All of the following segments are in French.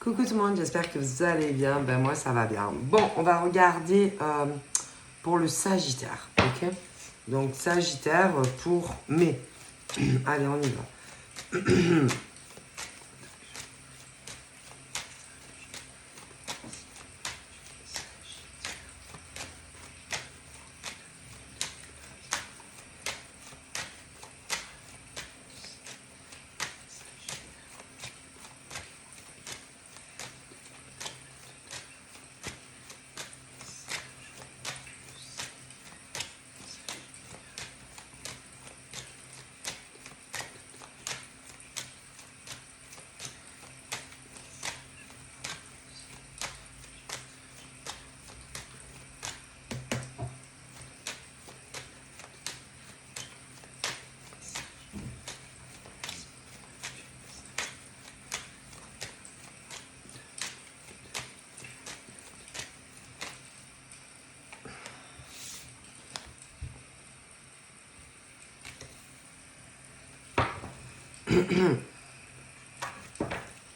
Coucou tout le monde, j'espère que vous allez bien. Ben moi ça va bien. Bon, on va regarder pour le Sagittaire, ok? Donc Sagittaire pour mai. Allez, on y va.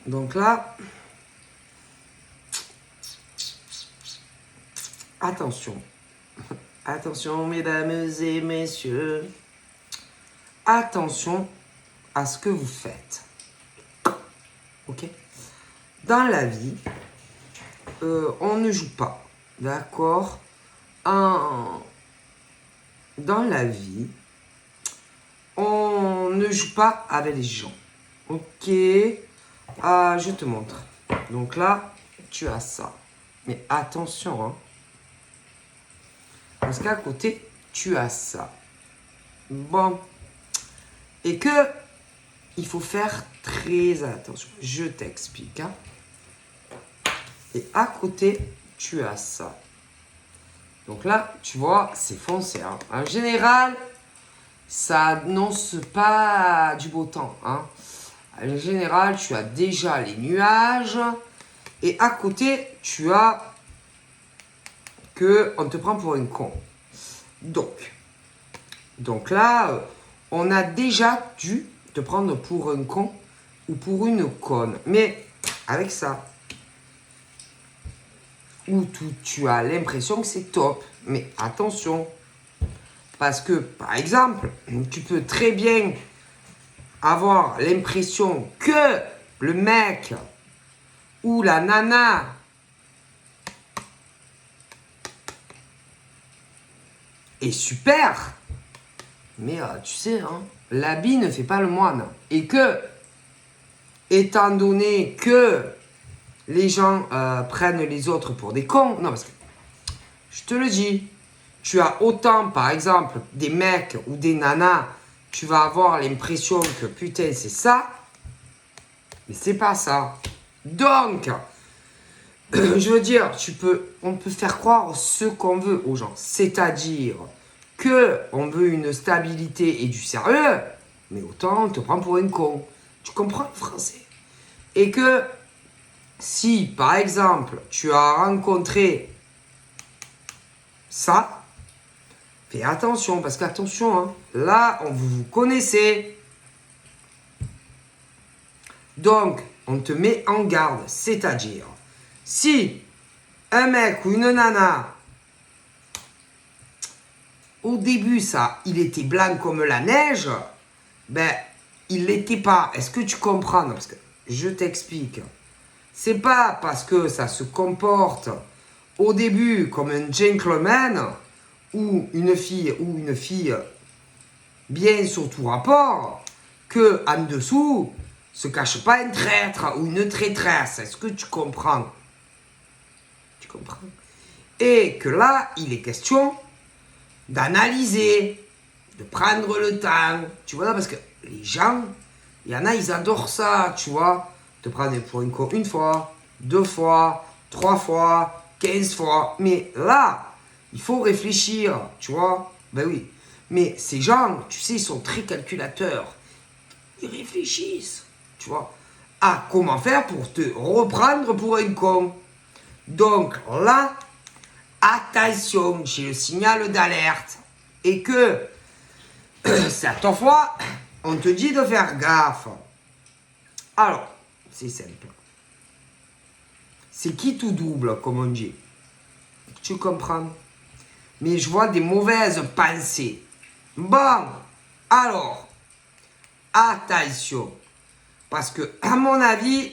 Donc là, attention. Attention mesdames et messieurs. Attention à ce que vous faites. Ok? Dans la vie, on ne joue pas. D'accord? Dans la vie, on ne joue pas avec les gens. Ok? Je te montre. Donc là, tu as ça. Mais attention, hein. Parce qu'à côté, tu as ça. Bon. Et que, il faut faire très attention. Je t'explique, hein. Et à côté, tu as ça. Donc là, tu vois, c'est foncé, hein. En général, ça annonce pas du beau temps, hein. En général, tu as déjà les nuages. Et à côté, tu as que on te prend pour une con. Donc là, on a déjà dû te prendre pour un con ou pour une conne. Mais avec ça, où tu as l'impression que c'est top. Mais attention, parce que, par exemple, tu peux très bien avoir l'impression que le mec ou la nana est super, mais tu sais, hein, l'habit ne fait pas le moine. Et que, étant donné que les gens prennent les autres pour des cons, non, parce que, je te le dis, tu as autant, par exemple, des mecs ou des nanas, tu vas avoir l'impression que, putain, c'est ça, mais c'est pas ça. Donc, je veux dire, on peut faire croire ce qu'on veut aux gens. C'est-à-dire qu'on veut une stabilité et du sérieux, mais autant on te prend pour une con. Tu comprends le français? Et que si, par exemple, tu as rencontré ça, fais attention, parce qu'attention, hein, là, vous connaissez. Donc, on te met en garde, c'est-à-dire, si un mec ou une nana, au début, ça, il était blanc comme la neige, ben, il l'était pas. Est-ce que tu comprends? Parce que je t'explique. C'est pas parce que ça se comporte au début comme un gentleman ou une fille bien sur tout rapport que en dessous se cache pas un traître ou une traîtresse. Est-ce que tu comprends? Tu comprends? Et que là, il est question d'analyser, de prendre le temps. Tu vois, là, parce que les gens, il y en a, ils adorent ça, tu vois. Te prendre pour une fois, 2 fois, 3 fois, 15 fois. Mais là, il faut réfléchir, tu vois. Ben oui. Mais ces gens, tu sais, ils sont très calculateurs. Ils réfléchissent, tu vois, à comment faire pour te reprendre pour un con. Donc là, attention, j'ai le signal d'alerte. Et que, certaines fois, on te dit de faire gaffe. Alors, c'est simple. C'est qui tout double, comme on dit. Tu comprends? Mais je vois des mauvaises pensées. Bon, alors, attention. Parce que, à mon avis,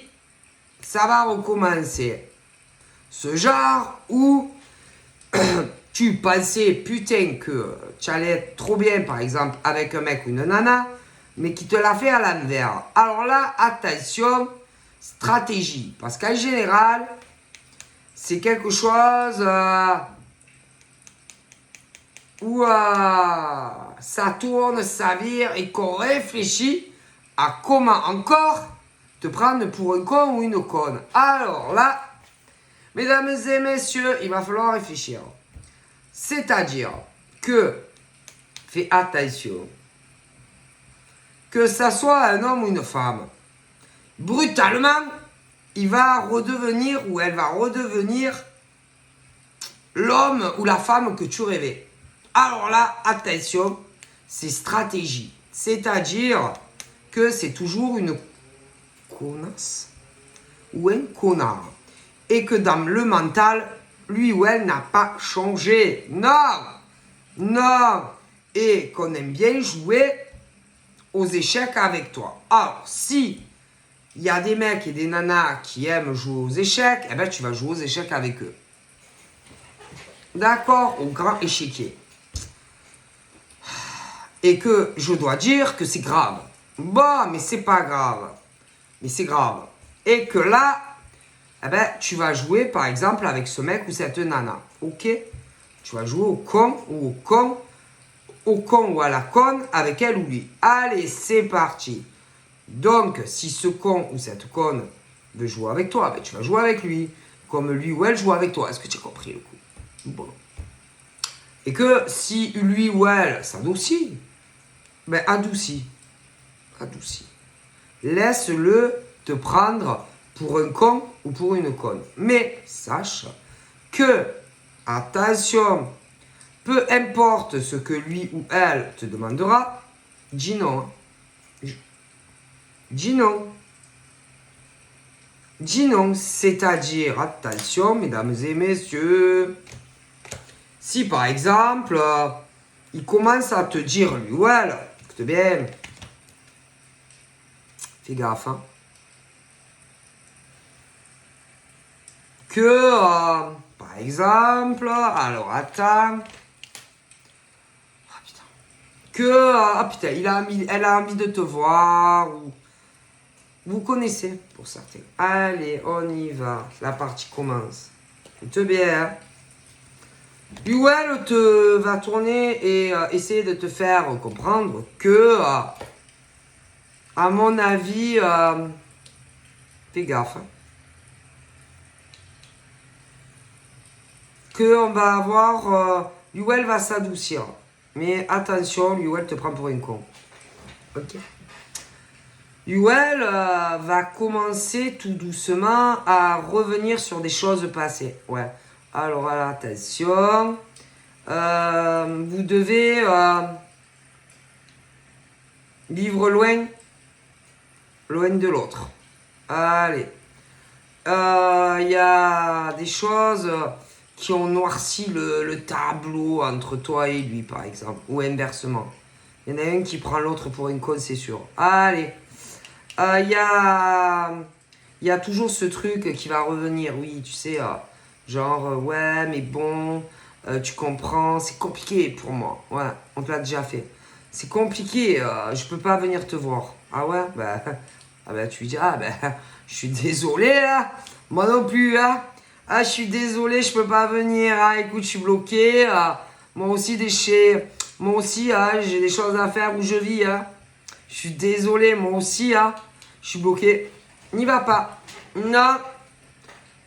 ça va recommencer. Ce genre où tu pensais, putain, que tu allais être trop bien, par exemple, avec un mec ou une nana, mais qui te l'a fait à l'envers. Alors là, attention, stratégie. Parce qu'en général, c'est quelque chose où ça tourne, ça vire et qu'on réfléchit à comment encore te prendre pour un con ou une conne. Alors là, mesdames et messieurs, il va falloir réfléchir. C'est-à-dire que, fais attention, que ça soit un homme ou une femme, brutalement, il va redevenir ou elle va redevenir l'homme ou la femme que tu rêvais. Alors là, attention, c'est stratégie. C'est-à-dire que c'est toujours une connasse ou un connard. Et que dans le mental, lui ou elle n'a pas changé. Non! Non! Et qu'on aime bien jouer aux échecs avec toi. Alors, si il y a des mecs et des nanas qui aiment jouer aux échecs, eh ben tu vas jouer aux échecs avec eux. D'accord? Au grand échiquier. Et que je dois dire que c'est grave. Bon, mais c'est pas grave. Mais c'est grave. Et que là, eh ben, tu vas jouer par exemple avec ce mec ou cette nana. Ok? Tu vas jouer au con ou au con ou à la conne avec elle ou lui. Allez, c'est parti. Donc, si ce con ou cette conne veut jouer avec toi, ben, tu vas jouer avec lui. Comme lui ou elle joue avec toi. Est-ce que tu as compris le coup? Bon. Et que si lui ou elle s'adoucit, ben adoucis. Adoucis. Laisse-le te prendre pour un con ou pour une conne. Mais sache que, attention, peu importe ce que lui ou elle te demandera, dis non. Dis non. Dis non, c'est-à-dire, attention, mesdames et messieurs, si par exemple, il commence à te dire, lui ou elle, écoute bien, fais gaffe, hein, que, par exemple, alors attends, que, putain, elle a envie de te voir, ou vous connaissez pour certains. Allez, on y va, la partie commence. Écoute bien, hein. Lui ou elle te va tourner et essayer de te faire comprendre que, à mon avis, fais gaffe, hein, qu'on va avoir, lui ou elle va s'adoucir. Mais attention, lui ou elle te prend pour un con. Ok. Lui ou elle va commencer tout doucement à revenir sur des choses passées. Ouais. Alors, attention. Vous devez vivre loin de l'autre. Allez. Il y a des choses qui ont noirci le tableau entre toi et lui, par exemple. Ou inversement. Il y en a un qui prend l'autre pour une conne, c'est sûr. Allez. Il y a toujours ce truc qui va revenir. Oui, tu sais, genre, ouais, mais bon, tu comprends, c'est compliqué pour moi. Ouais, on te l'a déjà fait. C'est compliqué, je peux pas venir te voir. Ah ouais? Bah, tu lui dis, je suis désolé, hein. Moi non plus, hein. Ah, je suis désolé, je peux pas venir. Ah, écoute, je suis bloqué. Moi aussi, j'ai des choses à faire où je vis, hein. Je suis désolé, moi aussi, hein. Je suis bloqué. N'y va pas. Non.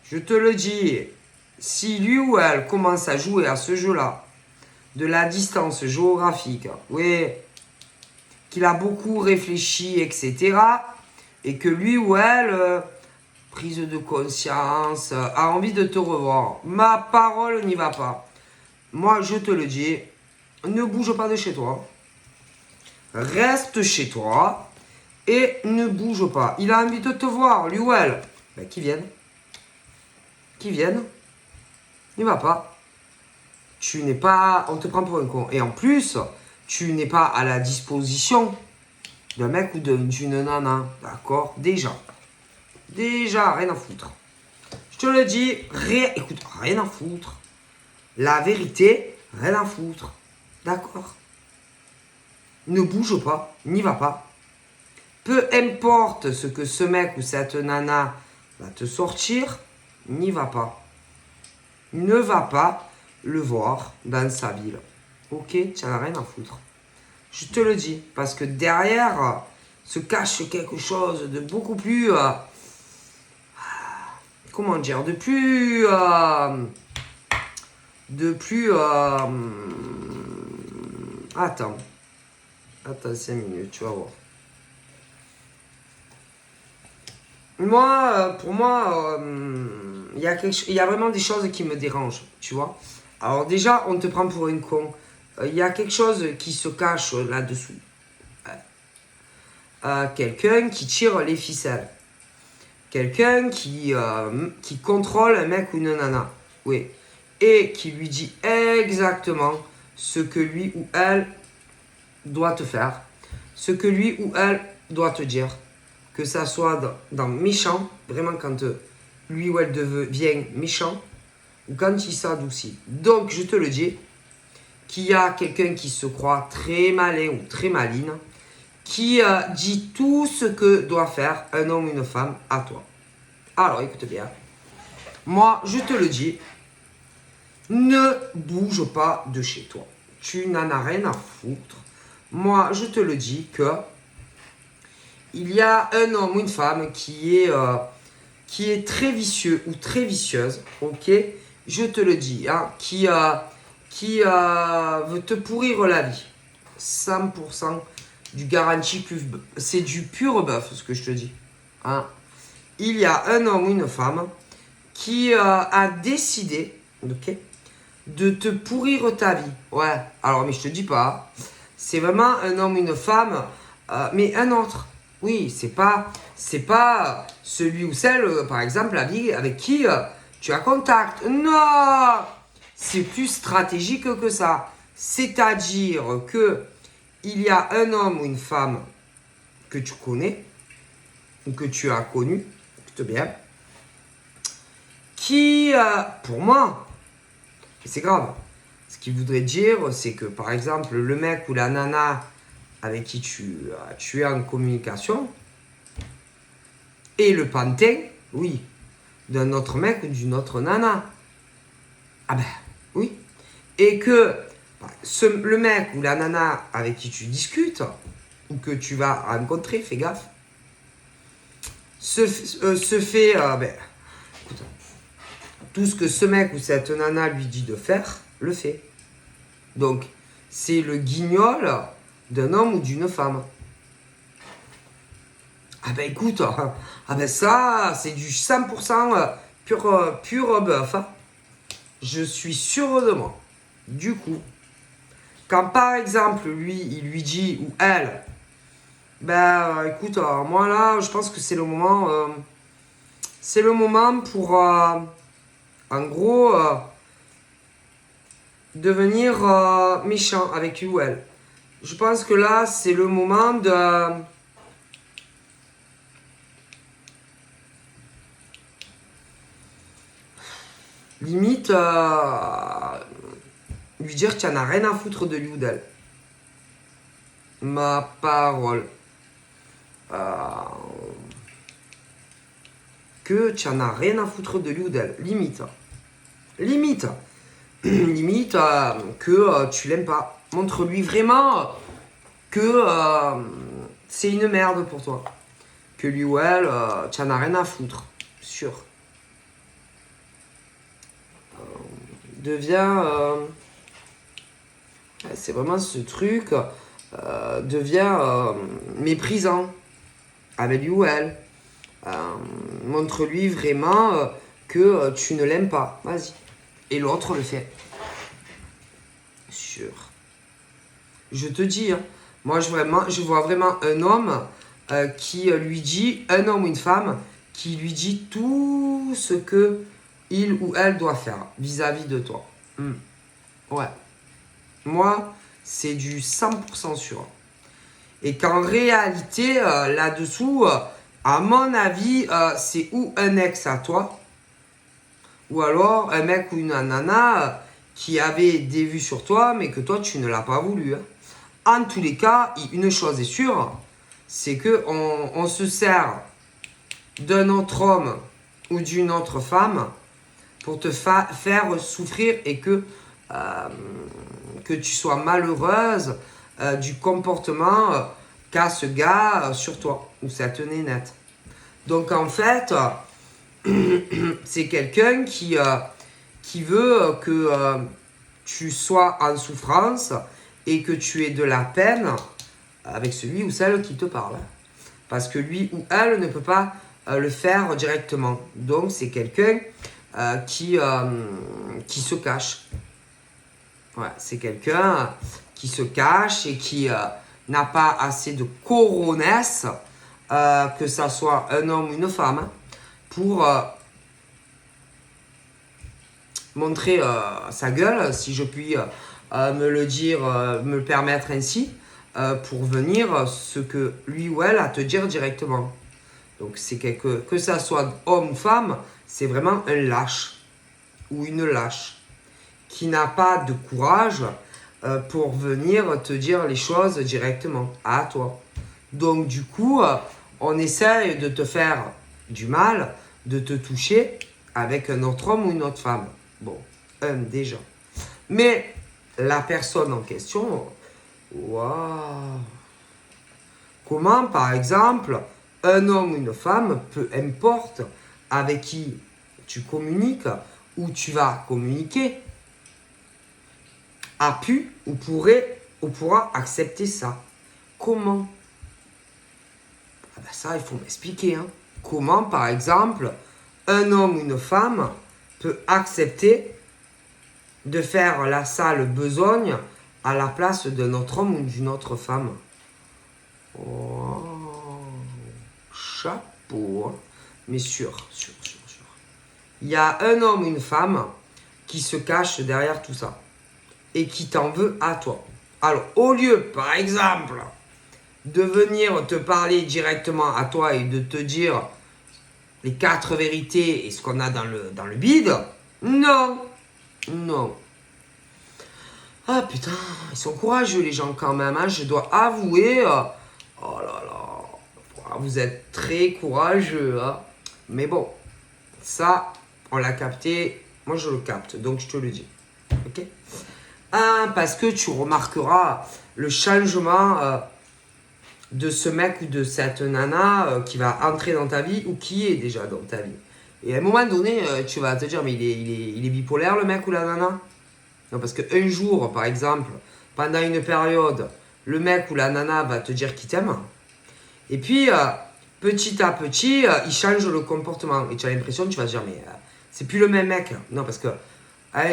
Je te le dis. Si lui ou elle commence à jouer à ce jeu-là, de la distance géographique, oui, qu'il a beaucoup réfléchi, etc., et que lui ou elle, prise de conscience, a envie de te revoir, ma parole n'y va pas. Moi, je te le dis, ne bouge pas de chez toi. Reste chez toi et ne bouge pas. Il a envie de te voir, lui ou elle. Ben, qu'il vienne. qui viennent. N'y va pas. Tu n'es pas... On te prend pour un con. Et en plus, tu n'es pas à la disposition d'un mec ou d'une nana. D'accord? Déjà, rien à foutre. Je te le dis, écoute, rien à foutre. La vérité, rien à foutre. D'accord? Ne bouge pas, n'y va pas. Peu importe ce que ce mec ou cette nana va te sortir, n'y va pas. Ne va pas le voir dans sa ville. Ok? Tu n'en as rien à foutre. Je te le dis, parce que derrière se cache quelque chose de beaucoup plus... comment dire? De plus... Attends. Attends 5 minutes, tu vas voir. Moi, pour moi, il y a vraiment des choses qui me dérangent, tu vois. Alors déjà, on te prend pour une con. Il y a quelque chose qui se cache là-dessous. Quelqu'un qui tire les ficelles. Quelqu'un qui contrôle un mec ou une nana. Oui. Et qui lui dit exactement ce que lui ou elle doit te faire. Ce que lui ou elle doit te dire. Que ça soit dans méchant, vraiment quand lui ou elle devient méchant, ou quand il s'adoucit. Donc, je te le dis, qu'il y a quelqu'un qui se croit très malin ou très maline, qui dit tout ce que doit faire un homme ou une femme à toi. Alors, écoute bien. Moi, je te le dis, ne bouge pas de chez toi. Tu n'en as rien à foutre. Moi, je te le dis que il y a un homme ou une femme qui est très vicieux ou très vicieuse, ok? Je te le dis, hein, qui veut te pourrir la vie. 100% du garantie, c'est du pur bœuf, ce que je te dis. Hein. Il y a un homme ou une femme qui a décidé, ok, de te pourrir ta vie. Ouais, alors, mais je te dis pas, c'est vraiment un homme ou une femme, mais un autre. Oui, c'est pas celui ou celle, par exemple, avec qui tu as contact. Non, c'est plus stratégique que ça. C'est-à-dire que il y a un homme ou une femme que tu connais, ou que tu as connu, écoute bien, qui, pour moi, c'est grave. Ce qu'il voudrait dire, c'est que, par exemple, le mec ou la nana avec qui tu es en communication, et le pantin, oui, d'un autre mec ou d'une autre nana. Ah ben, oui. Et que le mec ou la nana avec qui tu discutes, ou que tu vas rencontrer, fais gaffe, se fait, écoute, tout ce que ce mec ou cette nana lui dit de faire, le fait. Donc, c'est le guignol d'un homme ou d'une femme. Ah ben écoute, ah ben ça, c'est du 100% pur bœuf. Hein. Je suis sûr de moi. Du coup, quand par exemple, lui, il lui dit, ou elle, ben écoute, moi là, je pense que c'est le moment pour, en gros, devenir méchant avec lui ou elle. Je pense que là, c'est le moment de... limite, lui dire que tu n'en as rien à foutre de lui ou d'elle. Ma parole. Que tu n'en as rien à foutre de lui ou d'elle. Limite. Limite. Limite que tu l'aimes pas. Montre-lui vraiment que c'est une merde pour toi. Que lui ou elle, tu n'en as rien à foutre. Sûr. C'est vraiment ce truc devient méprisant avec lui ou elle. Montre-lui vraiment que tu ne l'aimes pas. Vas-y. Et l'autre le fait. Sûr. Je te dis, hein, moi je vois vraiment un homme qui lui dit, un homme ou une femme qui lui dit tout ce que il ou elle doit faire vis-à-vis de toi. Ouais. Moi, c'est du 100% sûr. Et qu'en réalité, là-dessous, à mon avis, c'est ou un ex à toi, ou alors un mec ou une nana qui avait des vues sur toi, mais que toi, tu ne l'as pas voulu. En tous les cas, une chose est sûre, c'est qu'on se sert d'un autre homme ou d'une autre femme pour te faire souffrir et que tu sois malheureuse du comportement qu'a ce gars sur toi, ou cette nénette. Donc en fait, c'est quelqu'un qui veut que tu sois en souffrance et que tu aies de la peine avec celui ou celle qui te parle. Parce que lui ou elle ne peut pas le faire directement. Donc c'est quelqu'un qui se cache. Ouais, c'est quelqu'un qui se cache et qui n'a pas assez de coronesse, que ça soit un homme ou une femme, pour montrer sa gueule, si je puis me le dire, me le permettre ainsi, pour venir ce que lui ou elle a à te dire directement. Donc c'est que ça soit homme ou femme, c'est vraiment un lâche ou une lâche qui n'a pas de courage pour venir te dire les choses directement à toi. Donc du coup, on essaye de te faire du mal, de te toucher avec un autre homme ou une autre femme. Bon, déjà. Mais la personne en question, waouh. Comment, par exemple, un homme ou une femme, peu importe avec qui tu communiques ou tu vas communiquer, a pu ou pourra accepter ça. Comment? Ah ben ça, il faut m'expliquer. Comment, par exemple, un homme ou une femme peut accepter de faire la sale besogne à la place d'un autre homme ou d'une autre femme? Oh, chapeau. Mais sûr. Il y a un homme ou une femme qui se cache derrière tout ça et qui t'en veut à toi. Alors, au lieu, par exemple, de venir te parler directement à toi et de te dire les 4 vérités et ce qu'on a dans le bide, non. Ah putain, ils sont courageux les gens quand même, je dois avouer. Oh là là, vous êtes très courageux. Mais bon, ça, on l'a capté, moi je le capte, donc je te le dis. Ok? Parce que tu remarqueras le changement de ce mec ou de cette nana qui va entrer dans ta vie ou qui est déjà dans ta vie. Et à un moment donné, tu vas te dire, mais il est bipolaire le mec ou la nana? Non, parce qu'un jour, par exemple, pendant une période, le mec ou la nana va te dire qu'il t'aime. Et puis, petit à petit, il change le comportement. Et tu as l'impression, tu vas te dire, mais c'est plus le même mec. Non, parce que à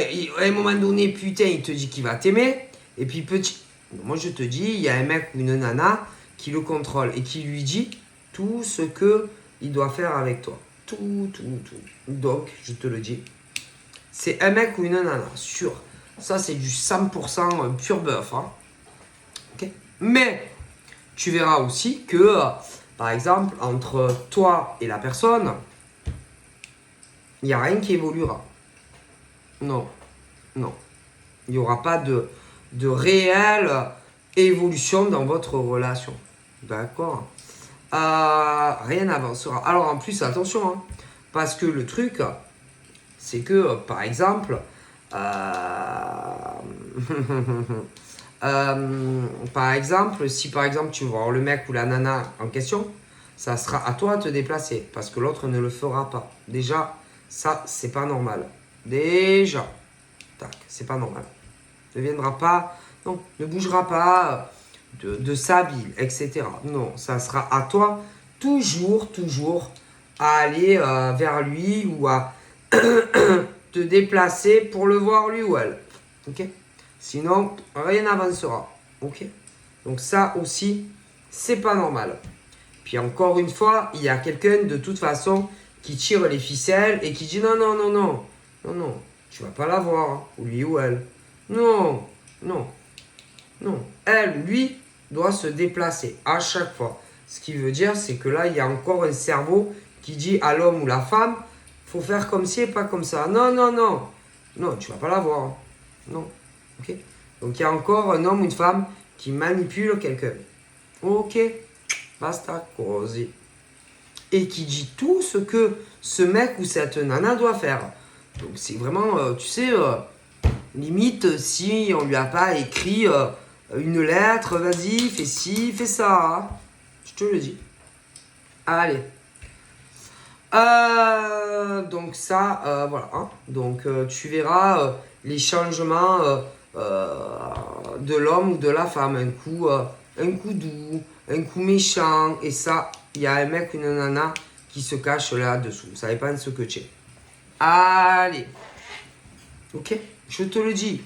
un moment donné, putain, il te dit qu'il va t'aimer. Et puis, moi, je te dis, il y a un mec ou une nana qui le contrôle et qui lui dit tout ce qu'il doit faire avec toi. Tout. Donc, je te le dis, c'est un mec ou une nana, sûr. Ça, c'est du 100% pur bœuf. Okay. Mais, tu verras aussi que, par exemple, entre toi et la personne, il n'y a rien qui évoluera. Non. Il n'y aura pas de réelle évolution dans votre relation. D'accord? Rien n'avancera. Alors, en plus, attention, parce que le truc, c'est que, par exemple, par exemple, si par exemple tu vas voir le mec ou la nana en question, ça sera à toi de te déplacer parce que l'autre ne le fera pas. Déjà, ça, c'est pas normal. Déjà, tac, c'est pas normal. Ne viendra pas, non, ne bougera pas de sa ville, etc. Non, ça sera à toi toujours à aller vers lui ou à te déplacer pour le voir lui ou elle. Ok? Sinon, rien n'avancera. Ok? Donc ça aussi, c'est pas normal. Puis encore une fois, il y a quelqu'un de toute façon qui tire les ficelles et qui dit non, non, non, non, non, non, tu vas pas la voir, ou lui ou elle. Non, non, non. Elle ou lui doit se déplacer à chaque fois. Ce qui veut dire, c'est que là, il y a encore un cerveau qui dit à l'homme ou la femme, faut faire comme ci et pas comme ça. Non, non, non. Non, tu vas pas la voir. Non. Ok. Donc, il y a encore un homme ou une femme qui manipule quelqu'un. Ok. Basta, così. Et qui dit tout ce que ce mec ou cette nana doit faire. Donc, c'est vraiment, tu sais, limite, si on lui a pas écrit une lettre, vas-y, fais ci, fais ça. Hein. Je te le dis. Allez. Donc ça, voilà. Hein. Donc tu verras les changements de l'homme ou de la femme. Un coup doux, un coup méchant. Et ça, il y a un mec ou une nana qui se cache là-dessous. Ça dépend de ce que tu es. Allez. Ok, je te le dis.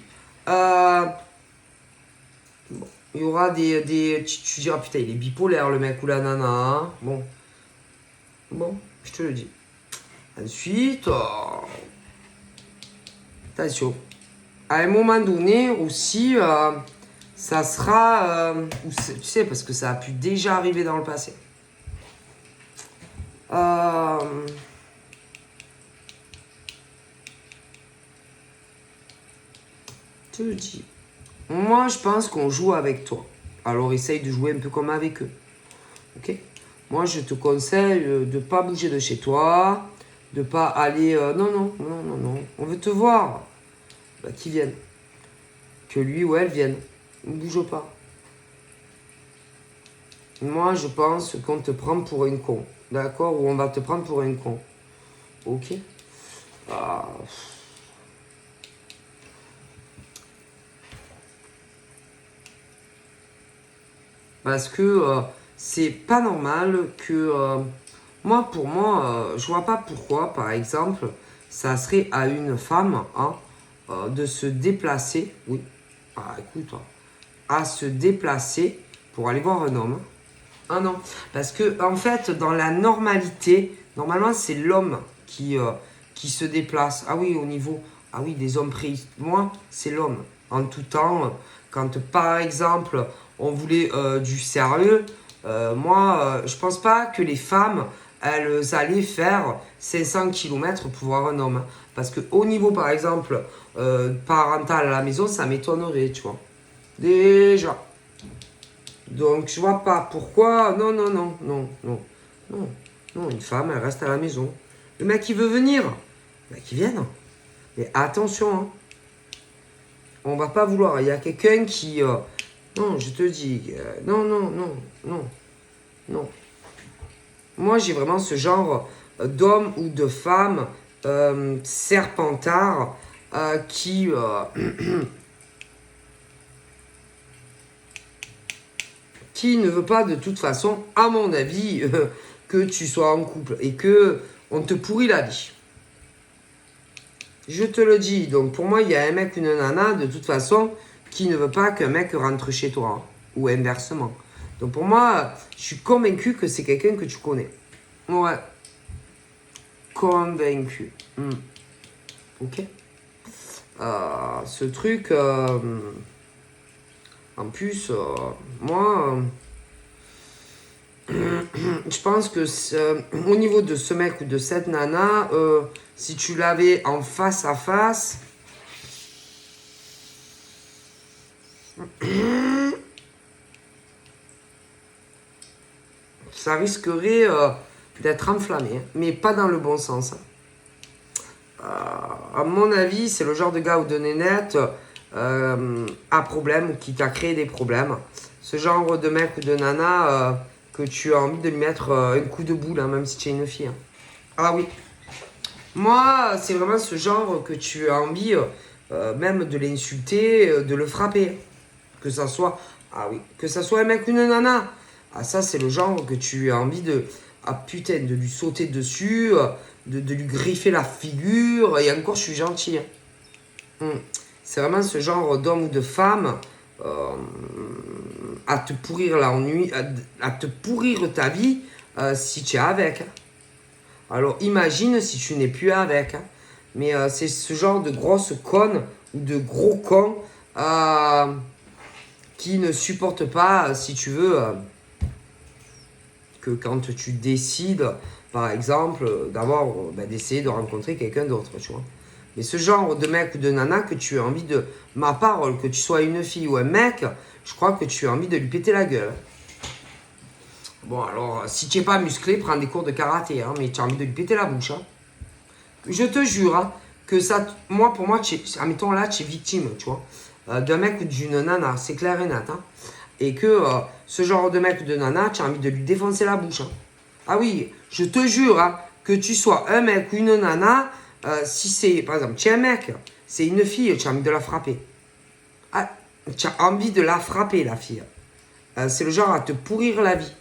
Bon, il y aura tu diras, putain, il est bipolaire, le mec ou la nana. Hein. Bon, je te le dis. Ensuite, attention. À un moment donné aussi, ça sera... tu sais, parce que ça a pu déjà arriver dans le passé. Je te le dis. Moi, je pense qu'on joue avec toi. Alors, essaye de jouer un peu comme avec eux. Ok? Moi, je te conseille de ne pas bouger de chez toi, de ne pas aller... non, non, non, non, non. On veut te voir. Bah, qu'ils viennent. Que lui ou elle vienne. Ne bouge pas. Moi, je pense qu'on te prend pour un con. D'accord? Ou on va te prendre pour un con. Ok? Ah. Parce que c'est pas normal que... moi, pour moi, je vois pas pourquoi, par exemple, ça serait à une femme hein, de se déplacer. Oui. Ah, écoute, à se déplacer pour aller voir un homme. Ah non, parce que en fait, dans la normalité, normalement, c'est l'homme qui se déplace. Ah oui, au niveau, ah oui, des hommes préhistoriques. Moi, c'est l'homme. En tout temps, quand par exemple, on voulait du sérieux, moi, je pense pas que les femmes, elles allaient faire 500 km pour voir un homme. Parce que au niveau, par exemple, parental à la maison, ça m'étonnerait, tu vois. Déjà. Donc, je vois pas pourquoi. Non, non, non, non, non, non. Non, une femme, elle reste à la maison. Le mec, il veut venir. Ben, qu'il vienne. Mais attention, hein. On va pas vouloir. Il y a quelqu'un qui... non, je te dis. Non, non, non, non, non. Moi, j'ai vraiment ce genre d'homme ou de femme serpentard qui... qui ne veut pas de toute façon, à mon avis, que tu sois en couple et que on te pourrit la vie. Je te le dis. Donc pour moi, il y a un mec, une nana, de toute façon, qui ne veut pas qu'un mec rentre chez toi. Hein, ou inversement. Donc pour moi, je suis convaincu que c'est quelqu'un que tu connais. Ouais. Convaincu. Ok. Ce truc... en plus, moi... je pense que au niveau de ce mec ou de cette nana, si tu l'avais en face à face, ça risquerait d'être enflammé, hein, mais pas dans le bon sens. À mon avis, c'est le genre de gars ou de nénette à problème, qui t'a créé des problèmes. Ce genre de mec ou de nana que tu as envie de lui mettre un coup de boule, hein, même si tu es une fille. Hein. Ah oui. Moi, c'est vraiment ce genre que tu as envie même de l'insulter, de le frapper. Que ça soit... Ah oui. Que ça soit un mec ou une nana. Ah ça, c'est le genre que tu as envie de... Ah putain, de lui sauter dessus, de lui griffer la figure. Et encore, je suis gentil. Hein. C'est vraiment ce genre d'homme ou de femme à te pourrir l'ennui, à te pourrir ta vie si tu es avec. Alors imagine si tu n'es plus avec. Hein. Mais c'est ce genre de grosse conne ou de gros con qui ne supporte pas, si tu veux, que quand tu décides, par exemple, d'essayer de rencontrer quelqu'un d'autre, tu vois. Mais ce genre de mec ou de nana que tu as envie de... Ma parole, que tu sois une fille ou un mec, je crois que tu as envie de lui péter la gueule. Bon, alors, si tu n'es pas musclé, prends des cours de karaté, hein, mais tu as envie de lui péter la bouche. Hein. Je te jure hein, que ça... Pour moi, admettons là, tu es victime, tu vois, d'un mec ou d'une nana, c'est clair et net. Hein, et que ce genre de mec ou de nana, tu as envie de lui défoncer la bouche. Hein. Ah oui, je te jure, hein, que tu sois un mec ou une nana... si c'est, par exemple, tu es un mec, c'est une fille, tu as envie de la frapper. Ah, tu as envie de la frapper, la fille. C'est le genre à te pourrir la vie.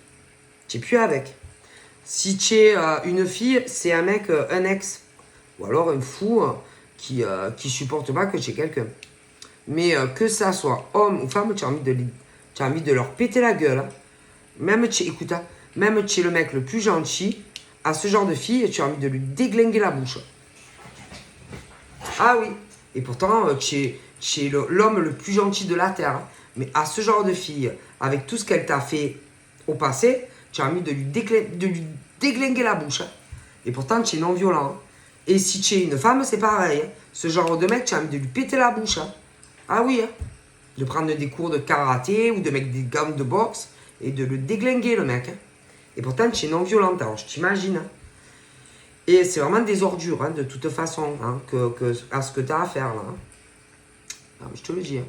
Tu n'es plus avec. Si tu es une fille, c'est un mec, un ex. Ou alors un fou qui supporte pas que tu es quelqu'un. Mais que ça soit homme ou femme, tu as envie de leur péter la gueule. Hein. Même tu es le mec le plus gentil, à ce genre de fille, tu as envie de lui déglinguer la bouche. Ah oui. Et pourtant, tu es l'homme le plus gentil de la Terre. Hein. Mais à ce genre de fille, avec tout ce qu'elle t'a fait au passé, tu as envie de lui déglinguer la bouche. Hein. Et pourtant, tu es non violent. Hein. Et si tu es une femme, c'est pareil. Hein. Ce genre de mec, tu as envie de lui péter la bouche. Hein. Ah oui. Hein. De prendre des cours de karaté ou de mettre des gants de boxe et de le déglinguer, le mec. Hein. Et pourtant, tu es non violent. Alors, je t'imagine. Hein. Et c'est vraiment des ordures, hein, de toute façon, hein, à ce que tu as à faire, là. Hein. Ah, je te le dis, hein.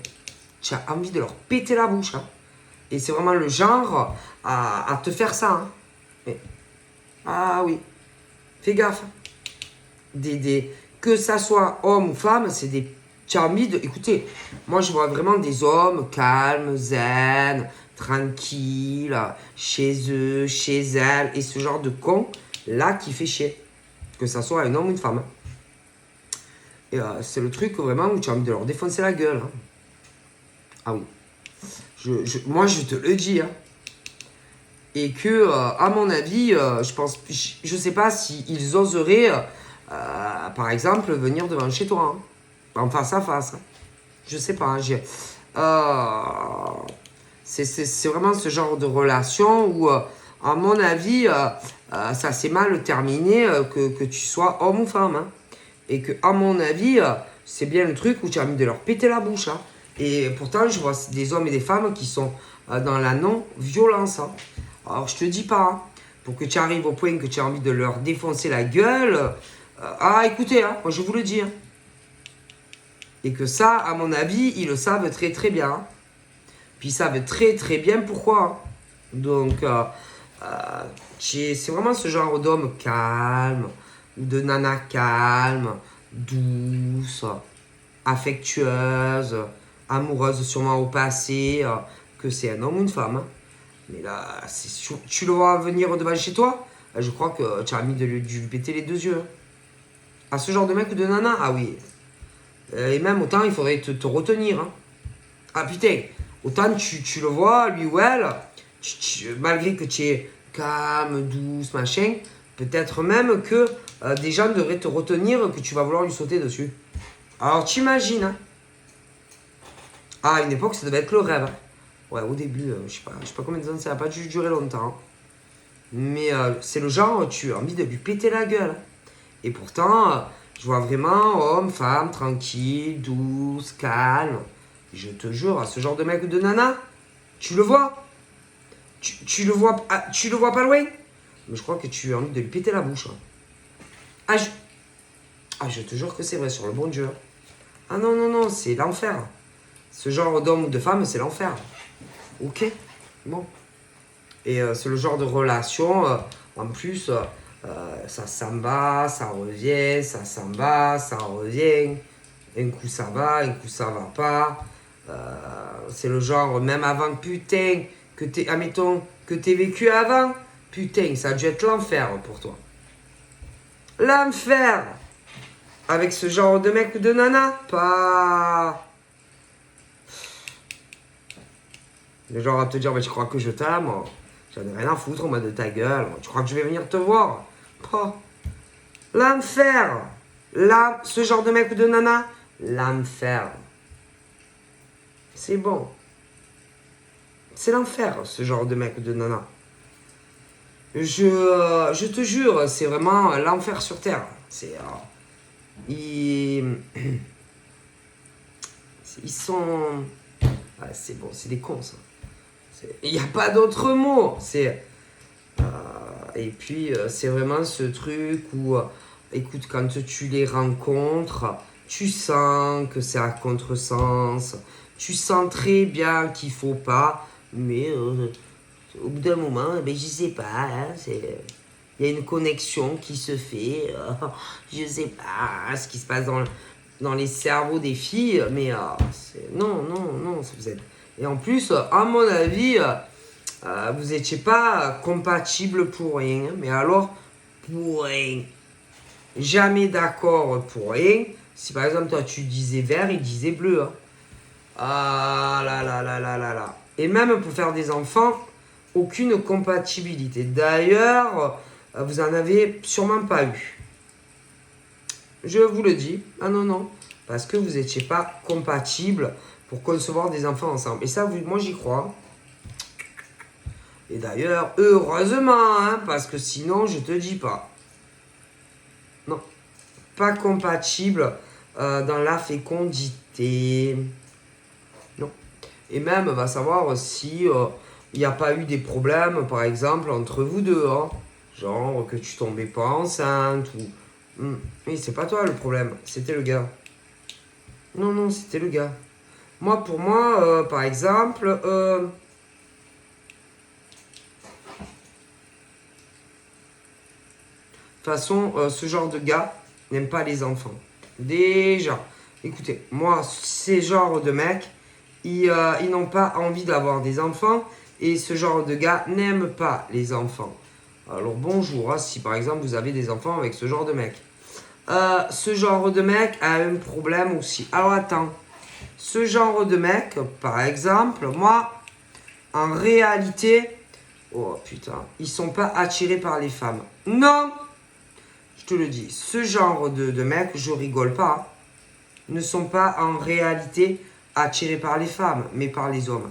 Tu as envie de leur péter la bouche. Hein. Et c'est vraiment le genre à te faire ça. Hein. Mais, ah oui, fais gaffe. Que ça soit homme ou femme, c'est des... Tu as envie de... Écoutez, moi je vois vraiment des hommes calmes, zen, tranquilles, chez eux, chez elles, et ce genre de con, là, qui fait chier. Que ça soit un homme ou une femme. Et c'est le truc vraiment où tu as envie de leur défoncer la gueule. Hein. Ah oui. Moi, je te le dis. Hein. Et que, à mon avis, je sais pas s'ils oseraient, par exemple, venir devant chez toi. Hein. En face à face. Hein. Je sais pas. C'est vraiment ce genre de relation où, à mon avis, ça s'est mal terminé que tu sois homme ou femme. Hein. Et que, à mon avis, c'est bien le truc où tu as envie de leur péter la bouche. Hein. Et pourtant, je vois des hommes et des femmes qui sont dans la non-violence. Hein. Alors, je te dis pas, hein, pour que tu arrives au point que tu as envie de leur défoncer la gueule. Écoutez, hein, moi je vous le dis. Hein. Et que ça, à mon avis, ils le savent très très bien. Hein. Puis ils savent très très bien pourquoi. Hein. Donc, c'est vraiment ce genre d'homme calme, ou de nana calme, douce, affectueuse, amoureuse sûrement au passé, que c'est un homme ou une femme. Hein. Mais là, tu le vois venir devant chez toi, je crois que tu as envie de lui péter les deux yeux. Hein. À ce genre de mec ou de nana, ah oui. Et même autant, il faudrait te retenir. Hein. Ah putain, autant tu le vois, lui ou elle, malgré que tu es calme, douce, machin, peut-être même que des gens devraient te retenir, que tu vas vouloir lui sauter dessus. Alors t'imagines, hein. À une époque, ça devait être le rêve. Hein. Ouais, au début, je sais pas combien de temps, ça n'a pas dû durer longtemps. Hein. Mais c'est le genre, tu as envie de lui péter la gueule. Hein. Et pourtant, je vois vraiment homme, femme, tranquille, douce, calme. Je te jure, à ce genre de mec ou de nana, tu le vois. Tu le vois pas loin. Mais je crois que tu as envie de lui péter la bouche. Hein. Je te jure que c'est vrai, sur le bon Dieu. Ah non, non, non, c'est l'enfer. Ce genre d'homme ou de femme, c'est l'enfer. Ok, bon. Et c'est le genre de relation, en plus, ça s'en va, ça revient, ça s'en va, ça revient. Un coup ça va, un coup ça va pas. C'est le genre, même avant, putain, admettons, que t'aies vécu avant, putain, ça a dû être l'enfer pour toi. L'enfer! Avec ce genre de mec ou de nana, pas... Le genre à te dire, bah, tu crois que je t'aime, j'en ai rien à foutre, moi, de ta gueule, tu crois que je vais venir te voir? Pas. L'enfer. Ce genre de mec ou de nana, l'enfer. C'est bon. C'est l'enfer, ce genre de mec ou de nana. Je te jure, c'est vraiment l'enfer sur Terre. Ils sont... Ah, c'est bon, c'est des cons, ça. Il n'y a pas d'autre mot. Et puis, c'est vraiment ce truc où, écoute, quand tu les rencontres, tu sens que c'est à contresens. Tu sens très bien qu'il ne faut pas, mais au bout d'un moment, je ne sais pas, hein, il y a une connexion qui se fait. Je ne sais pas ce qui se passe dans les cerveaux des filles, mais non, vous êtes... Et en plus, à mon avis, vous n'étiez pas compatibles pour rien, mais alors, pour rien. Jamais d'accord pour rien. Si par exemple, toi, tu disais vert, il disait bleu. Hein. Ah là là là là là là. Et même pour faire des enfants, aucune compatibilité. D'ailleurs, vous en avez sûrement pas eu. Je vous le dis. Ah non. Parce que vous n'étiez pas compatibles pour concevoir des enfants ensemble. Et ça, moi, j'y crois. Et d'ailleurs, heureusement, hein, parce que sinon, je te dis pas. Non. Pas compatible dans la fécondité. Non. Et même, va savoir si il n'y a pas eu des problèmes, par exemple, entre vous deux. Hein. Genre que tu tombais pas enceinte ou... Oui, c'est pas toi le problème, c'était le gars. Non, c'était le gars. Pour moi, par exemple... de toute façon, ce genre de gars n'aime pas les enfants. Déjà. Écoutez, moi, ces genres de mecs, ils n'ont pas envie d'avoir des enfants. Et ce genre de gars n'aime pas les enfants. Alors bonjour, hein, si par exemple vous avez des enfants avec ce genre de mec. Ce genre de mec a un problème aussi. Alors attends, ce genre de mec, par exemple, moi, en réalité, oh putain, ils sont pas attirés par les femmes. Non, je te le dis, ce genre de mec, je rigole pas, ne sont pas en réalité attirés par les femmes, mais par les hommes.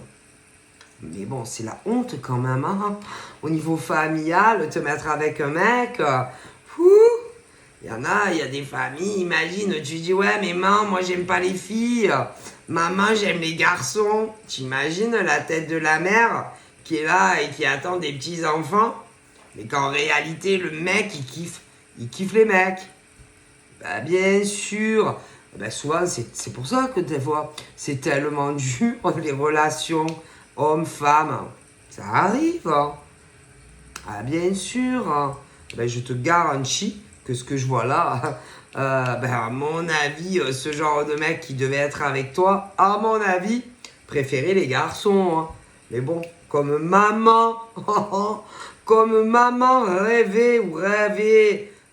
Mais bon, c'est la honte quand même, hein. Au niveau familial, te mettre avec un mec, il y a des familles, imagine, tu dis, ouais, mais maman, moi, j'aime pas les filles. Maman, j'aime les garçons. T'imagines la tête de la mère qui est là et qui attend des petits-enfants. Mais qu'en réalité, le mec, il kiffe les mecs. Bah, bien sûr. Bah, souvent, c'est pour ça que des fois, c'est tellement dur, les relations homme-femme. Ça arrive. Hein. Ah, bien sûr. Hein. Ben, je te garantis que ce que je vois là, à mon avis, ce genre de mec qui devait être avec toi, à mon avis, préférait les garçons. Hein. Mais bon, comme maman, rêver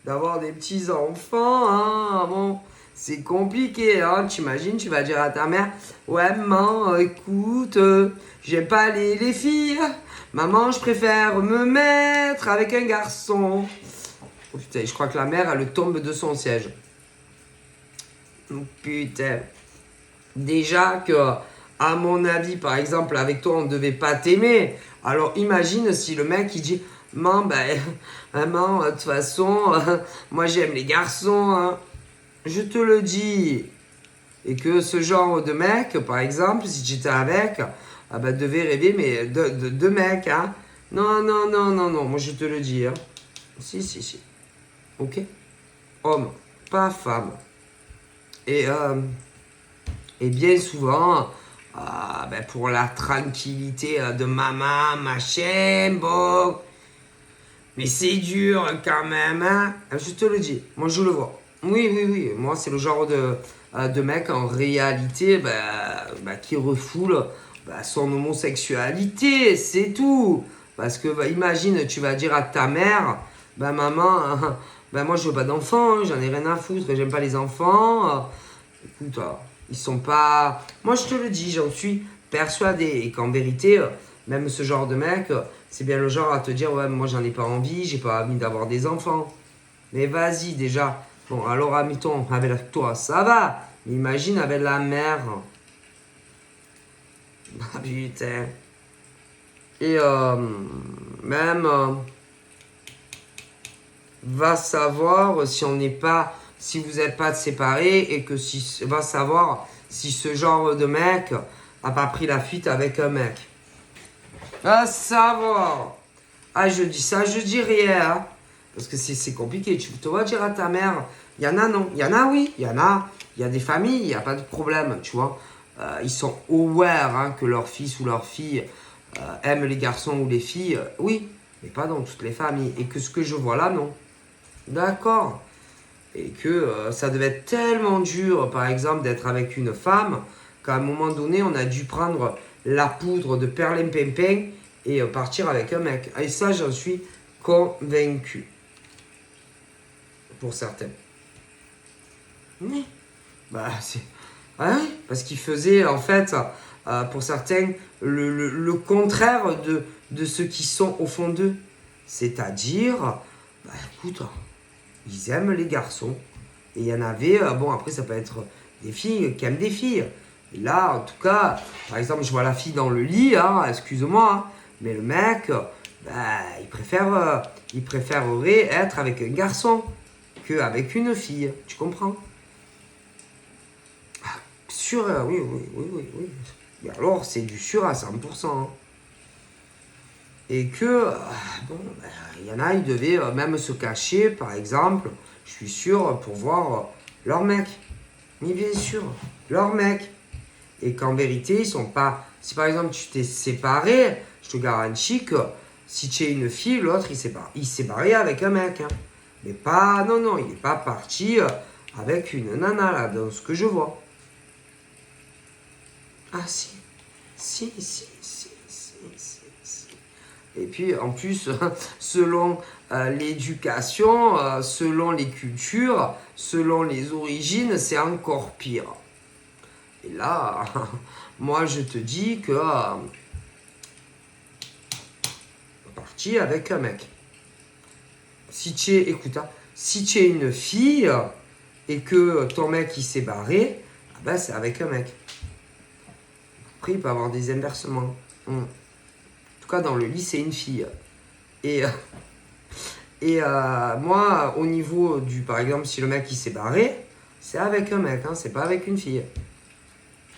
d'avoir des petits-enfants, hein, bon, c'est compliqué. Hein. T'imagines, tu vas dire à ta mère, ouais, maman, écoute, j'aime pas les filles. Maman, je préfère me mettre avec un garçon. Oh putain, je crois que la mère, elle tombe de son siège. Oh putain. Déjà que, à mon avis, par exemple, avec toi, on ne devait pas t'aimer. Alors imagine si le mec, il dit, maman, de toute façon, moi j'aime les garçons. Hein. Je te le dis. Et que ce genre de mec, par exemple, si j'étais avec, devait rêver mais de mecs. Hein. Non, moi je te le dis. Hein. Si. Ok. Homme, pas femme. Et bien souvent, pour la tranquillité de maman, machin, bon. Mais c'est dur quand même, hein. Je te le dis, moi je le vois. Oui. Moi c'est le genre de mec en réalité qui refoule son homosexualité, c'est tout. Parce que imagine, tu vas dire à ta mère, maman, moi je veux pas d'enfants, j'en ai rien à foutre, j'aime pas les enfants. Écoute, ils sont pas... Moi je te le dis, j'en suis persuadé. Et qu'en vérité, même ce genre de mec, c'est bien le genre à te dire, ouais, moi j'en ai pas envie, j'ai pas envie d'avoir des enfants. Mais vas-y, déjà. Bon, alors, admettons, avec toi, ça va. Mais imagine avec la mère. Ah, putain. Et même, va savoir si on n'est pas, si vous n'êtes pas séparés et que si, va savoir si ce genre de mec a pas pris la fuite avec un mec. Va savoir. Ah, je dis ça, je dis rien. Hein. Parce que c'est compliqué. Tu te vas dire à ta mère, il y en a non, il y en a oui, il y en a. Il y a des familles, il n'y a pas de problème, tu vois. Ils sont aware hein, que leur fils ou leur fille aime les garçons ou les filles. Oui, mais pas dans toutes les familles. Et que ce que je vois là, non. D'accord. Et que ça devait être tellement dur, par exemple, d'être avec une femme, qu'à un moment donné, on a dû prendre la poudre de perlimpinpin et partir avec un mec. Et ça, j'en suis convaincu. Pour certains. Oui. Bah, c'est... Ah oui, parce qu'il faisait, en fait, pour certains, le contraire de ceux qui sont au fond d'eux. C'est-à-dire, bah écoute, ils aiment les garçons. Et il y en avait, bon après ça peut être des filles qui aiment des filles. Et là, en tout cas, par exemple, je vois la fille dans le lit, hein, excuse-moi, hein, mais le mec, bah, il préférerait être avec un garçon qu'avec une fille. Tu comprends? Ah, sûr, oui, oui, oui, oui, oui. Et alors, c'est du sûr à 100%. Hein. Et que, bon, il y en a, ils devaient même se cacher, par exemple, je suis sûr, pour voir leur mec. Mais bien sûr, leur mec. Et qu'en vérité, ils sont pas... Si par exemple, tu t'es séparé, je te garantis que si tu es une fille, l'autre, il s'est barré avec un mec. Hein. Mais pas... Non, non, il n'est pas parti avec une nana, là, dans ce que je vois. Ah, si. Si, si, si, si, si, si. Et puis, en plus, selon l'éducation, selon les cultures, selon les origines, c'est encore pire. Et là, moi, je te dis que parti avec un mec. Si tu es, écoute, hein, si tu es une fille et que ton mec il s'est barré, ah ben, c'est avec un mec. Après, il peut avoir des inversements. En tout cas, dans le lit, c'est une fille. Et, moi, au niveau du, par exemple, si le mec il s'est barré, c'est avec un mec, hein, c'est pas avec une fille.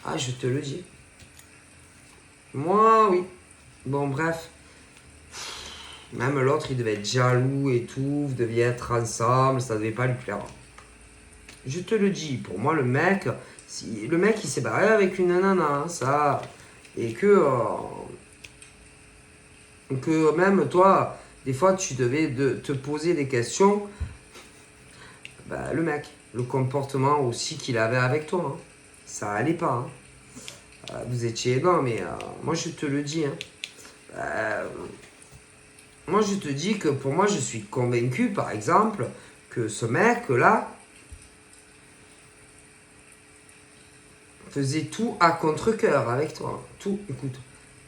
Ah, je te le dis. Moi, oui. Bon, bref. Même l'autre, il devait être jaloux et tout. Vous deviez être ensemble, ça devait pas lui plaire. Je te le dis, pour moi, le mec, si le mec, il s'est barré avec une nana, hein, ça. Et que même toi, des fois, tu devais te poser des questions. Bah, le mec, le comportement aussi qu'il avait avec toi, hein, ça allait pas. Hein. Vous étiez... Non, mais moi, je te le dis. Hein. Moi, je te dis que pour moi, je suis convaincu, par exemple, que ce mec-là faisait tout à contre-cœur avec toi. Tout, écoute,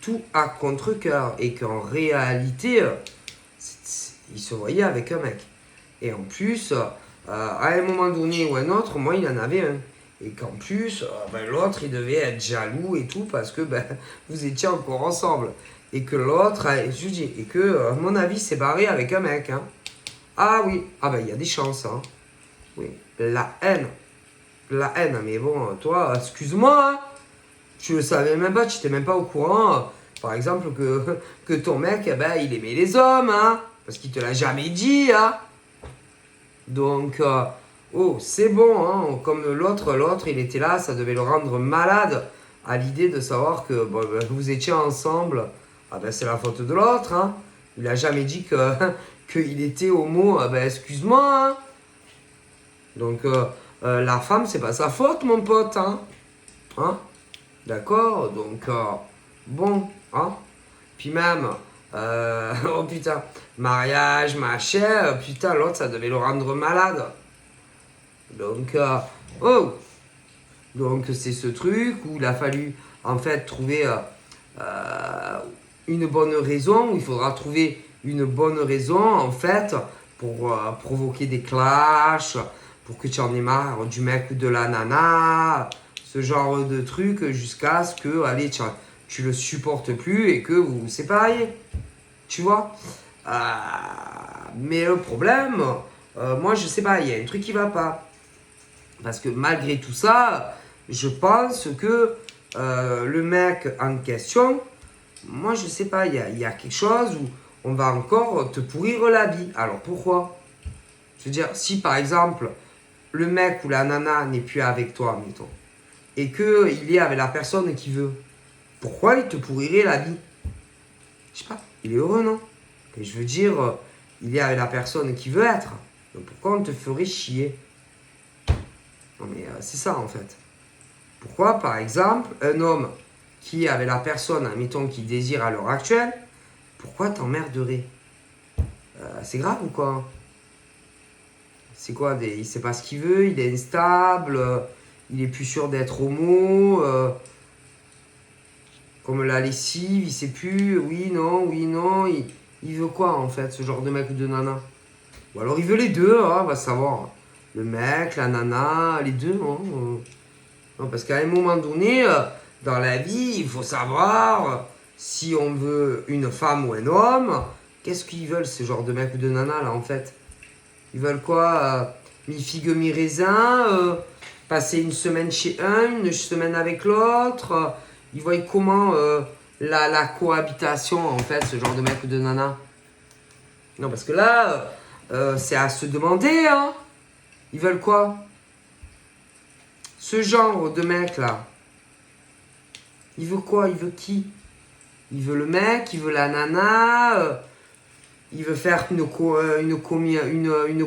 tout à contre-cœur. Et qu'en réalité, il se voyait avec un mec. Et en plus, à un moment donné ou un autre, moi, il en avait un. Et qu'en plus, l'autre, il devait être jaloux et tout parce que vous étiez encore ensemble. Et que l'autre, je dis, et que, à mon avis, s'est barré avec un mec. Hein. Ah oui, ah ben, il y a des chances. Hein. Oui, la haine. La haine, mais bon, toi, excuse-moi, hein. Tu le savais même pas, tu n'étais même pas au courant, par exemple, que ton mec, il aimait les hommes, hein. Parce qu'il te l'a jamais dit, hein. Donc, oh, c'est bon, hein. Comme l'autre, il était là, ça devait le rendre malade à l'idée de savoir que vous étiez ensemble. Ah ben, c'est la faute de l'autre, hein. Il a jamais dit qu'il était homo, excuse-moi, hein. Donc, la femme, c'est pas sa faute, mon pote, hein. Hein? D'accord? Donc, bon, hein? Puis même, oh putain, mariage, machin, putain, l'autre, ça devait le rendre malade. Donc, oh! Donc, c'est ce truc où il a fallu, en fait, trouver une bonne raison, où il faudra trouver une bonne raison, en fait, pour provoquer des clashs, pour que tu en aies marre du mec ou de la nana, ce genre de truc, jusqu'à ce que, allez, tu le supportes plus et que vous vous sépariez. Tu vois. Mais le problème, moi je sais pas, il y a un truc qui va pas. Parce que malgré tout ça, je pense que le mec en question, moi je sais pas, il y a quelque chose où on va encore te pourrir la vie. Alors pourquoi? Je veux dire, si par exemple, le mec ou la nana n'est plus avec toi, mettons, et qu'il est avec la personne qui veut, pourquoi il te pourrirait la vie? Je sais pas, il est heureux, non? Et je veux dire, il est avec la personne qui veut être. Donc pourquoi on te ferait chier? Non mais c'est ça en fait. Pourquoi, par exemple, un homme qui est avec la personne, admettons, qu'il désire à l'heure actuelle, pourquoi t'emmerderais? C'est grave ou quoi? C'est quoi il sait pas ce qu'il veut, il est instable, il est plus sûr d'être homo, comme la lessive, il sait plus, oui, non, il veut quoi en fait, ce genre de mec ou de nana? Ou alors il veut les deux, hein, on va savoir. Le mec, la nana, les deux, hein. Non, parce qu'à un moment donné, dans la vie, il faut savoir si on veut une femme ou un homme. Qu'est-ce qu'ils veulent, ce genre de mec ou de nana, là, en fait? Ils veulent quoi? Mi-figue, mi-raisin, passer une semaine chez un, une semaine avec l'autre. Ils voient comment la cohabitation, en fait, ce genre de mec ou de nana. Non, parce que là, c'est à se demander, hein. Ils veulent quoi? Ce genre de mec là, il veut quoi? Il veut qui? Il veut le mec, il veut la nana, il veut faire une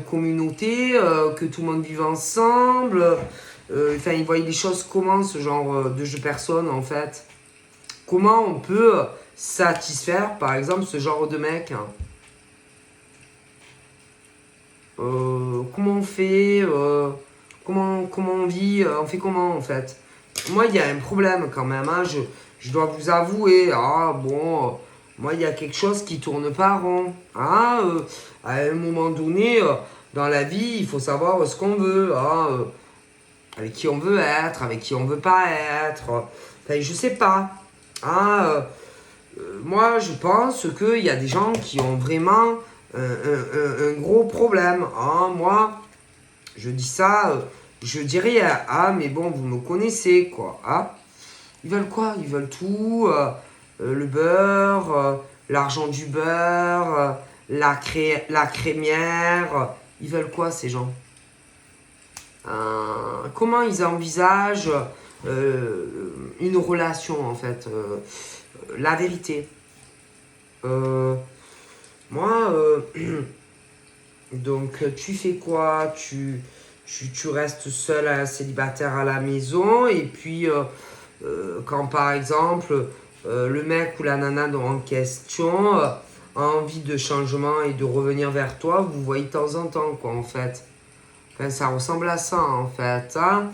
communauté, que tout le monde vive ensemble. Enfin, il voit les choses comment, ce genre de jeu personne en fait. Comment on peut satisfaire par exemple ce genre de mec, hein? Comment on fait? Comment on vit? On fait comment en fait? Moi, il y a un problème quand même, hein, je dois vous avouer. Ah bon, moi, il y a quelque chose qui tourne pas rond. Ah, à un moment donné, dans la vie, il faut savoir ce qu'on veut. Ah, avec qui on veut être, avec qui on veut pas être. Enfin, je sais pas. Ah, moi, je pense qu'il y a des gens qui ont vraiment un gros problème. Ah, moi, je dis ça, je dis rien. Ah, mais bon, vous me connaissez, quoi. Ah, ils veulent quoi? Ils veulent tout. Le beurre, l'argent du beurre, la crémière. Ils veulent quoi, ces gens? Comment ils envisagent une relation, en fait? La vérité. Moi, donc tu fais quoi? Tu restes seul, célibataire à la maison, et puis quand par exemple le mec ou la nana en question a envie de changement et de revenir vers toi, vous voyez de temps en temps, quoi, en fait. Enfin, ça ressemble à ça, en fait, hein.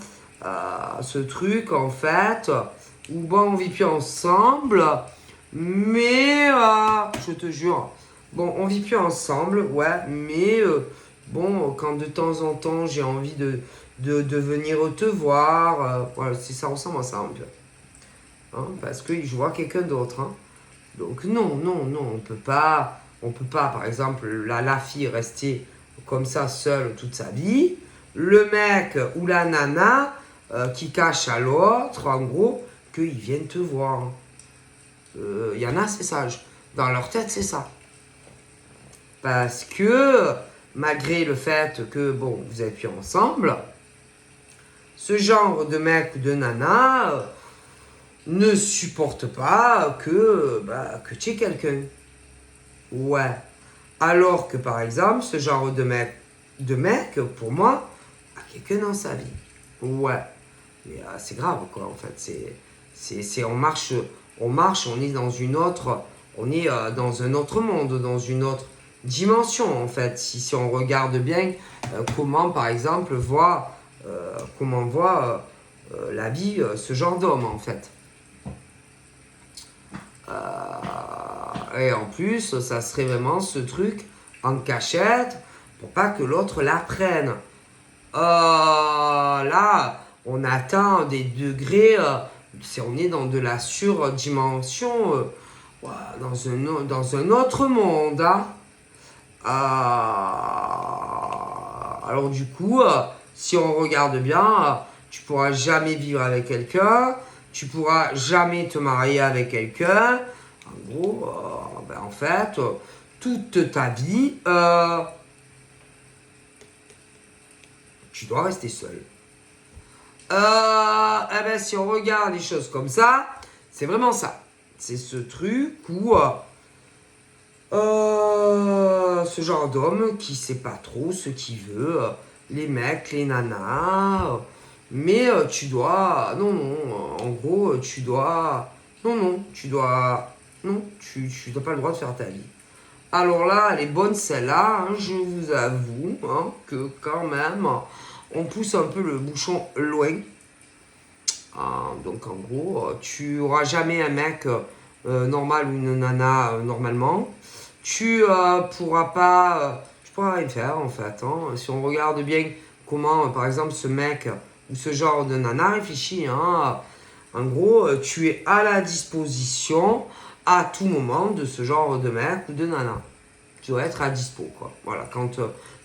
Ce truc, en fait, où bon, on vit plus ensemble, mais je te jure, bon, on vit plus ensemble, ouais, mais bon, quand de temps en temps j'ai envie de venir te voir, voilà, ça ressemble à ça un peu. Hein, parce que je vois quelqu'un d'autre, hein. Donc non, on peut pas, par exemple, la fille rester comme ça seule toute sa vie, le mec ou la nana qui cache à l'autre, en gros, qu'ils viennent te voir. Il y en a, c'est sage. Dans leur tête, c'est ça. Parce que, malgré le fait que, bon, vous êtes plus ensemble, ce genre de mec ou de nana ne supporte pas que tu aies quelqu'un. Ouais. Alors que, par exemple, ce genre de mec pour moi, a quelqu'un dans sa vie. Ouais. Mais c'est grave, quoi, en fait. On est dans une autre, on est dans un autre monde, dans une autre dimension, en fait. Si on regarde bien comment, par exemple, voit la vie ce genre d'homme, en fait. Et en plus, ça serait vraiment ce truc en cachette, pour pas que l'autre la prenne. Là, on atteint des degrés, on est dans de la surdimension, dans un autre monde. Hein. Alors du coup, si on regarde bien, tu pourras jamais vivre avec quelqu'un, tu pourras jamais te marier avec quelqu'un. En gros, en fait, toute ta vie, tu dois rester seul. Si on regarde les choses comme ça, c'est vraiment ça. C'est ce truc où ce genre d'homme qui sait pas trop ce qu'il veut, les mecs, les nanas, mais tu dois, en gros, tu dois, tu dois pas le droit de faire ta vie. Alors là, elle est bonne celle-là, hein, je vous avoue que quand même, on pousse un peu le bouchon loin. Donc en gros, tu auras jamais un mec normal ou une nana normalement. Tu pourras rien faire en fait. Hein. Si on regarde bien comment, par exemple, ce mec ou ce genre de nana réfléchit, en gros, tu es à la disposition à tout moment de ce genre de mec ou de nana. Tu dois être à dispo, quoi. Voilà,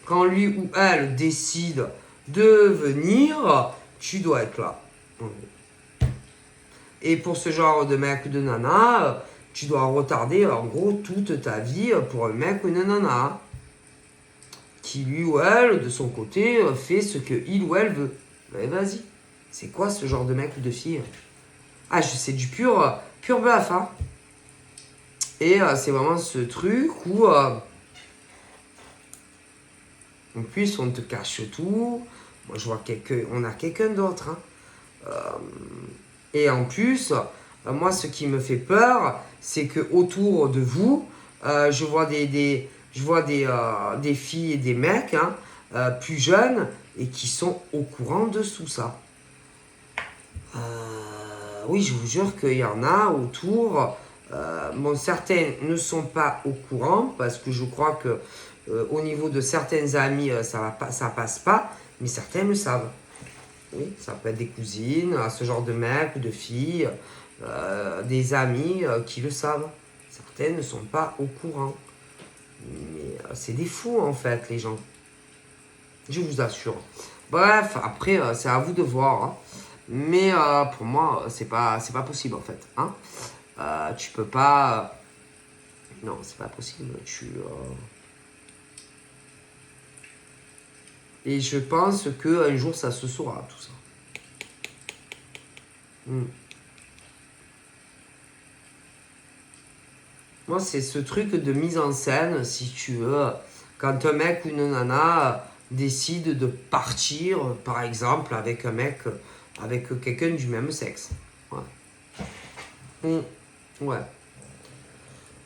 quand lui ou elle décide de venir, tu dois être là. Et pour ce genre de mec ou de nana, tu dois retarder en gros toute ta vie pour un mec ou une nana qui lui ou elle, de son côté, fait ce que il ou elle veut. Mais vas-y, c'est quoi ce genre de mec ou de fille? C'est du pur bluff, hein. Et c'est vraiment ce truc où en plus on te cache tout. Moi je vois on a quelqu'un d'autre. Hein. Et en plus, moi ce qui me fait peur, c'est que autour de vous, je vois des filles et des mecs plus jeunes et qui sont au courant de tout ça. Oui, je vous jure qu'il y en a autour. Certains ne sont pas au courant parce que je crois que au niveau de certaines amies, ça passe pas, mais certains le savent. Oui, ça peut être des cousines, ce genre de mecs ou de filles, des amis qui le savent. Certains ne sont pas au courant. Mais c'est des fous en fait, les gens. Je vous assure. Bref, après, c'est à vous de voir. Hein. Mais pour moi, c'est pas possible en fait. Hein. Tu peux pas. Non, c'est pas possible. Et je pense qu'un jour, ça se saura, tout ça. Moi, c'est ce truc de mise en scène, si tu veux. Quand un mec ou une nana décide de partir, par exemple, avec avec quelqu'un du même sexe. Ouais. Ouais.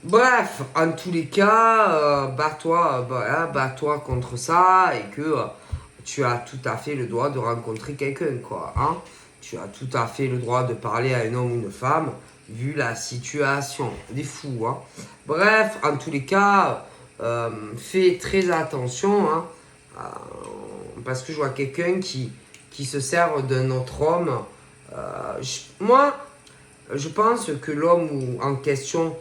Bref, en tous les cas, bats-toi contre ça et que tu as tout à fait le droit de rencontrer quelqu'un, quoi. Hein. Tu as tout à fait le droit de parler à un homme ou une femme, vu la situation. Des fous, hein. Bref, en tous les cas, fais très attention, hein, parce que je vois quelqu'un qui se sert d'un autre homme. Moi, je pense que l'homme en question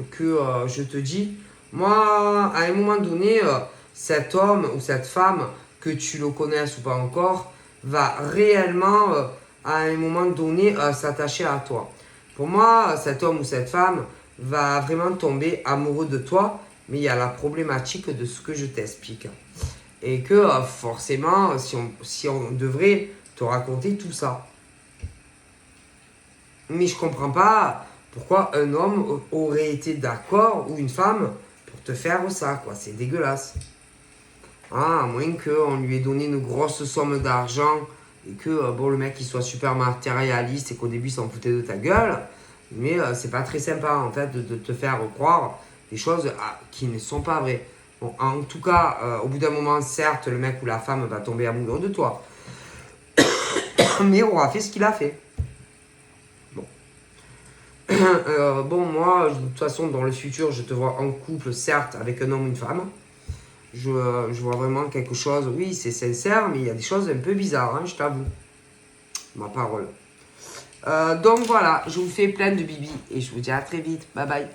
je te dis, moi, à un moment donné, cet homme ou cette femme, que tu le connaisses ou pas encore, va réellement, à un moment donné, s'attacher à toi. Pour moi, cet homme ou cette femme va vraiment tomber amoureux de toi, mais il y a la problématique de ce que je t'explique. Et que forcément, si on devrait te raconter tout ça. Mais je comprends pas pourquoi un homme aurait été d'accord ou une femme pour te faire ça, quoi. C'est dégueulasse. À moins qu'on lui ait donné une grosse somme d'argent et que le mec il soit super matérialiste et qu'au début il s'en foutait de ta gueule. Mais c'est pas très sympa en fait de te faire croire des choses qui ne sont pas vraies. Bon, en tout cas, au bout d'un moment, certes, le mec ou la femme va tomber amoureux de toi. Mais aura fait ce qu'il a fait. Moi, de toute façon, dans le futur, je te vois en couple, certes, avec un homme ou une femme. Je vois vraiment quelque chose. Oui, c'est sincère, mais il y a des choses un peu bizarres, hein, je t'avoue. Ma parole. Donc voilà, je vous fais plein de bibi et je vous dis à très vite. Bye bye.